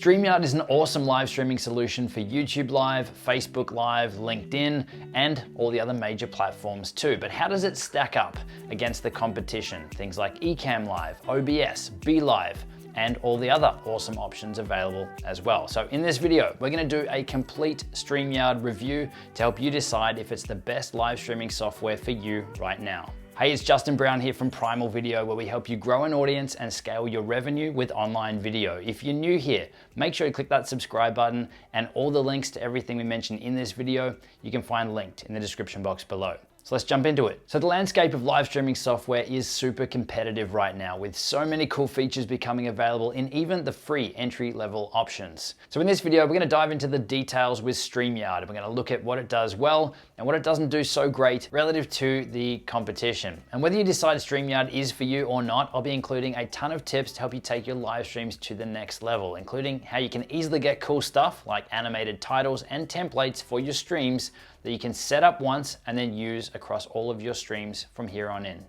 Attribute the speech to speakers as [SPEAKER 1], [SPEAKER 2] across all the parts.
[SPEAKER 1] StreamYard is an awesome live streaming solution for YouTube Live, Facebook Live, LinkedIn, and all the other major platforms too. But how does it stack up against the competition? Things like Ecamm Live, OBS, BeLive, and all the other awesome options available as well. So in this video, we're gonna do a complete StreamYard review to help you decide if it's the best live streaming software for you right now. Hey, it's Justin Brown here from Primal Video, where we help you grow an audience and scale your revenue with online video. If you're new here, make sure you click that subscribe button, and all the links to everything we mentioned in this video, you can find linked in the description box below. So let's jump into it. So the landscape of live streaming software is super competitive right now, with so many cool features becoming available in even the free entry-level options. So in this video, we're gonna dive into the details with StreamYard, and we're gonna look at what it does well and what it doesn't do so great relative to the competition. And whether you decide StreamYard is for you or not, I'll be including a ton of tips to help you take your live streams to the next level, including how you can easily get cool stuff like animated titles and templates for your streams that you can set up once and then use across all of your streams from here on in.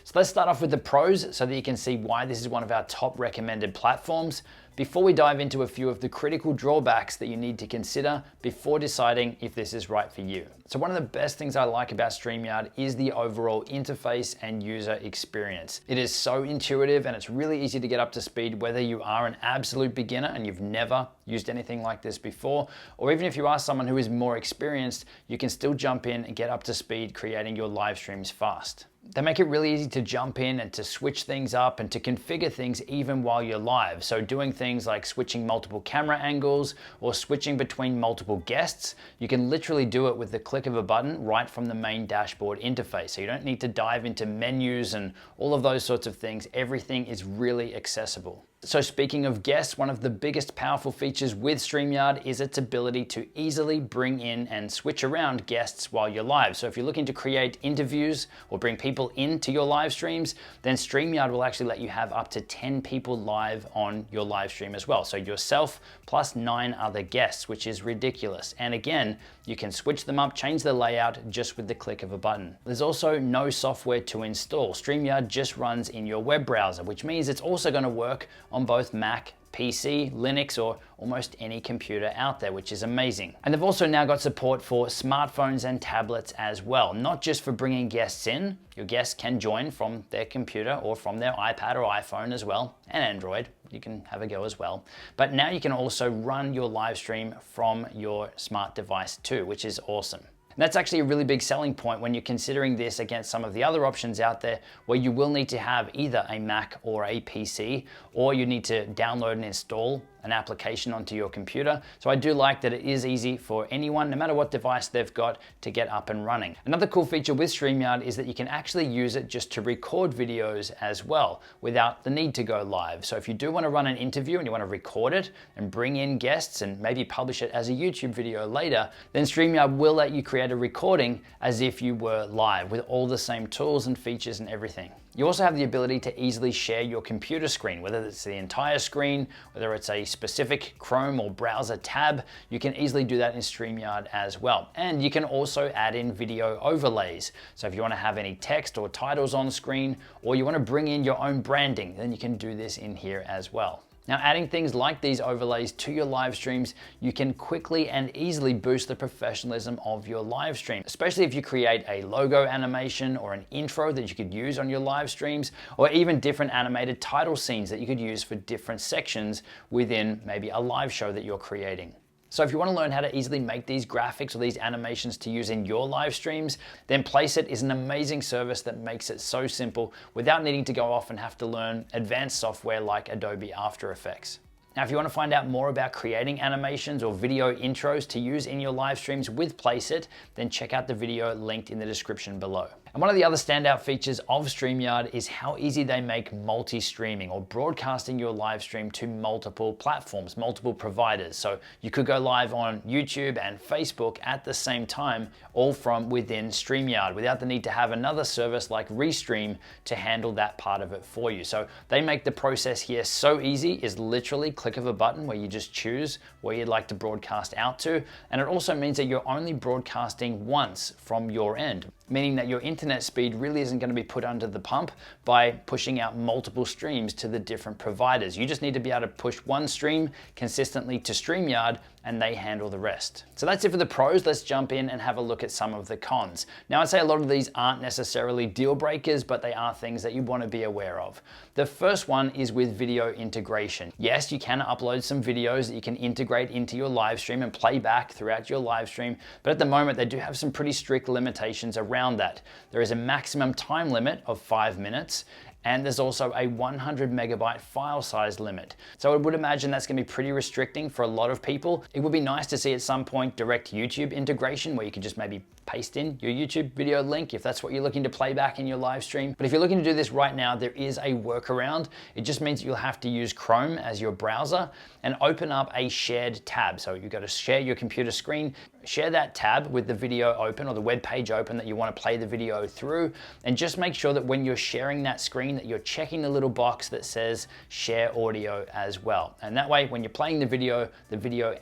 [SPEAKER 1] So let's start off with the pros so that you can see why this is one of our top recommended platforms before we dive into a few of the critical drawbacks that you need to consider before deciding if this is right for you. So one of the best things I like about StreamYard is the overall interface and user experience. It is so intuitive and it's really easy to get up to speed whether you are an absolute beginner and you've never used anything like this before, or even if you are someone who is more experienced, you can still jump in and get up to speed creating your live streams fast. They make it really easy to jump in and to switch things up and to configure things even while you're live. So doing things like switching multiple camera angles or switching between multiple guests, you can literally do it with the click of a button right from the main dashboard interface. So you don't need to dive into menus and all of those sorts of things. Everything is really accessible. So speaking of guests, one of the biggest powerful features with StreamYard is its ability to easily bring in and switch around guests while you're live. So if you're looking to create interviews or bring people into your live streams, then StreamYard will actually let you have up to 10 people live on your live stream as well. So yourself plus 9 other guests, which is ridiculous. And again, you can switch them up, change the layout just with the click of a button. There's also no software to install. StreamYard just runs in your web browser, which means it's also going to work on both Mac, PC, Linux, or almost any computer out there, which is amazing. And they've also now got support for smartphones and tablets as well, not just for bringing guests in. Your guests can join from their computer or from their iPad or iPhone as well, and Android. You can have a go as well. But now you can also run your live stream from your smart device too, which is awesome. And that's actually a really big selling point when you're considering this against some of the other options out there where you will need to have either a Mac or a PC, or you need to download and install an application onto your computer. So I do like that it is easy for anyone, no matter what device they've got, to get up and running. Another cool feature with StreamYard is that you can actually use it just to record videos as well without the need to go live. So if you do want to run an interview and you want to record it and bring in guests and maybe publish it as a YouTube video later, then StreamYard will let you create a recording as if you were live with all the same tools and features and everything. You also have the ability to easily share your computer screen, whether it's the entire screen, whether it's a specific Chrome or browser tab. You can easily do that in StreamYard as well. And you can also add in video overlays. So if you want to have any text or titles on screen, or you want to bring in your own branding, then you can do this in here as well. Now, adding things like these overlays to your live streams, you can quickly and easily boost the professionalism of your live stream, especially if you create a logo animation or an intro that you could use on your live streams, or even different animated title scenes that you could use for different sections within maybe a live show that you're creating. So if you want to learn how to easily make these graphics or these animations to use in your live streams, then Placeit is an amazing service that makes it so simple without needing to go off and have to learn advanced software like Adobe After Effects. Now, if you want to find out more about creating animations or video intros to use in your live streams with Placeit, then check out the video linked in the description below. And one of the other standout features of StreamYard is how easy they make multi-streaming or broadcasting your live stream to multiple platforms, multiple providers. So you could go live on YouTube and Facebook at the same time, all from within StreamYard without the need to have another service like Restream to handle that part of it for you. So they make the process here so easy. It's literally click of a button where you just choose where you'd like to broadcast out to. And it also means that you're only broadcasting once from your end. meaning that your internet speed really isn't going to be put under the pump by pushing out multiple streams to the different providers. You just need to be able to push one stream consistently to StreamYard and they handle the rest. So that's it for the pros. Let's jump in and have a look at some of the cons. Now, I'd say a lot of these aren't necessarily deal breakers, but they are things that you want to be aware of. The first one is with video integration. Yes, you can upload some videos that you can integrate into your live stream and play back throughout your live stream, but at the moment they do have some pretty strict limitations around that. There is a maximum time limit of 5 minutes, and there's also a 100 megabyte file size limit. So I would imagine that's gonna be pretty restricting for a lot of people. It would be nice to see at some point direct YouTube integration where you could just maybe paste in your YouTube video link if that's what you're looking to play back in your live stream. But if you're looking to do this right now, there is a workaround. It just means you'll have to use Chrome as your browser and open up a shared tab. So you've got to share your computer screen, share that tab with the video open or the web page open that you want to play the video through, and just make sure that when you're sharing that screen that you're checking the little box that says share audio as well. And that way when you're playing the video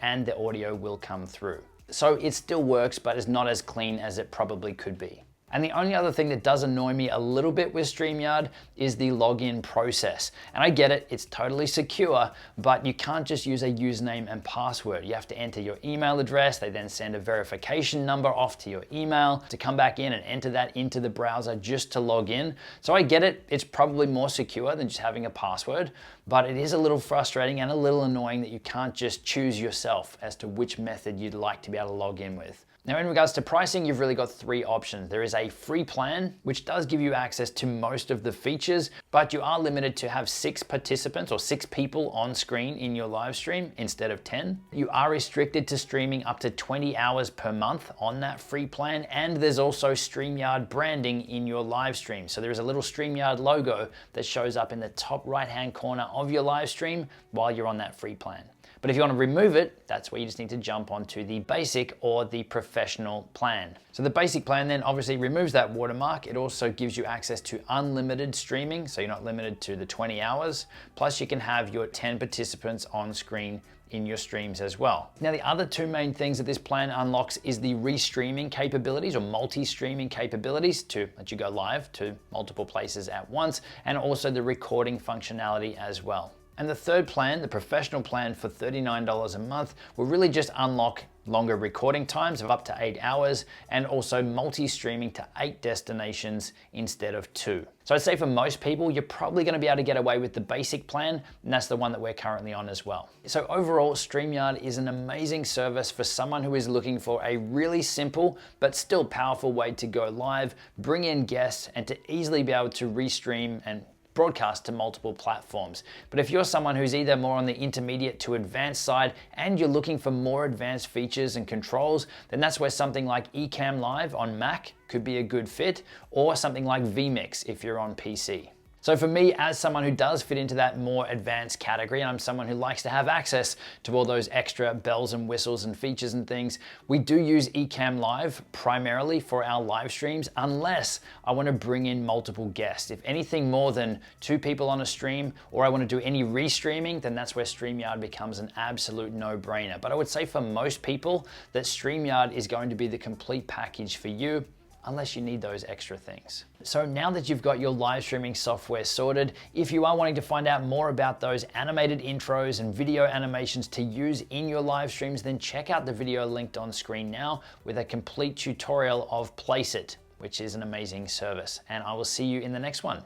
[SPEAKER 1] and the audio will come through. So it still works, but it's not as clean as it probably could be. And the only other thing that does annoy me a little bit with StreamYard is the login process. And I get it, it's totally secure, but you can't just use a username and password. You have to enter your email address. They then send a verification number off to your email to come back in and enter that into the browser just to log in. So I get it, it's probably more secure than just having a password, but it is a little frustrating and a little annoying that you can't just choose yourself as to which method you'd like to be able to log in with. Now, in regards to pricing, you've really got 3 options. There is a free plan, which does give you access to most of the features, but you are limited to have 6 participants or 6 people on screen in your live stream instead of 10. You are restricted to streaming up to 20 hours per month on that free plan, and there's also StreamYard branding in your live stream. So there is a little StreamYard logo that shows up in the top right-hand corner of your live stream while you're on that free plan. But if you want to remove it, that's where you just need to jump onto the basic or the professional plan. So the basic plan then obviously removes that watermark. It also gives you access to unlimited streaming, so you're not limited to the 20 hours. Plus you can have your 10 participants on screen in your streams as well. Now, the other 2 main things that this plan unlocks is the restreaming capabilities or multi-streaming capabilities to let you go live to multiple places at once, and also the recording functionality as well. And the third plan, the professional plan for $39 a month, will really just unlock longer recording times of up to 8 hours and also multi-streaming to 8 destinations instead of 2. So I'd say for most people, you're probably gonna be able to get away with the basic plan, and that's the one that we're currently on as well. So overall, StreamYard is an amazing service for someone who is looking for a really simple but still powerful way to go live, bring in guests, and to easily be able to restream and broadcast to multiple platforms. But if you're someone who's either more on the intermediate to advanced side and you're looking for more advanced features and controls, then that's where something like Ecamm Live on Mac could be a good fit, or something like vMix if you're on PC. So for me, as someone who does fit into that more advanced category, and I'm someone who likes to have access to all those extra bells and whistles and features and things, we do use Ecamm Live primarily for our live streams, unless I want to bring in multiple guests. If anything more than 2 people on a stream, or I want to do any restreaming, then that's where StreamYard becomes an absolute no-brainer. But I would say for most people that StreamYard is going to be the complete package for you, unless you need those extra things. So now that you've got your live streaming software sorted, if you are wanting to find out more about those animated intros and video animations to use in your live streams, then check out the video linked on screen now with a complete tutorial of Place It, which is an amazing service. And I will see you in the next one.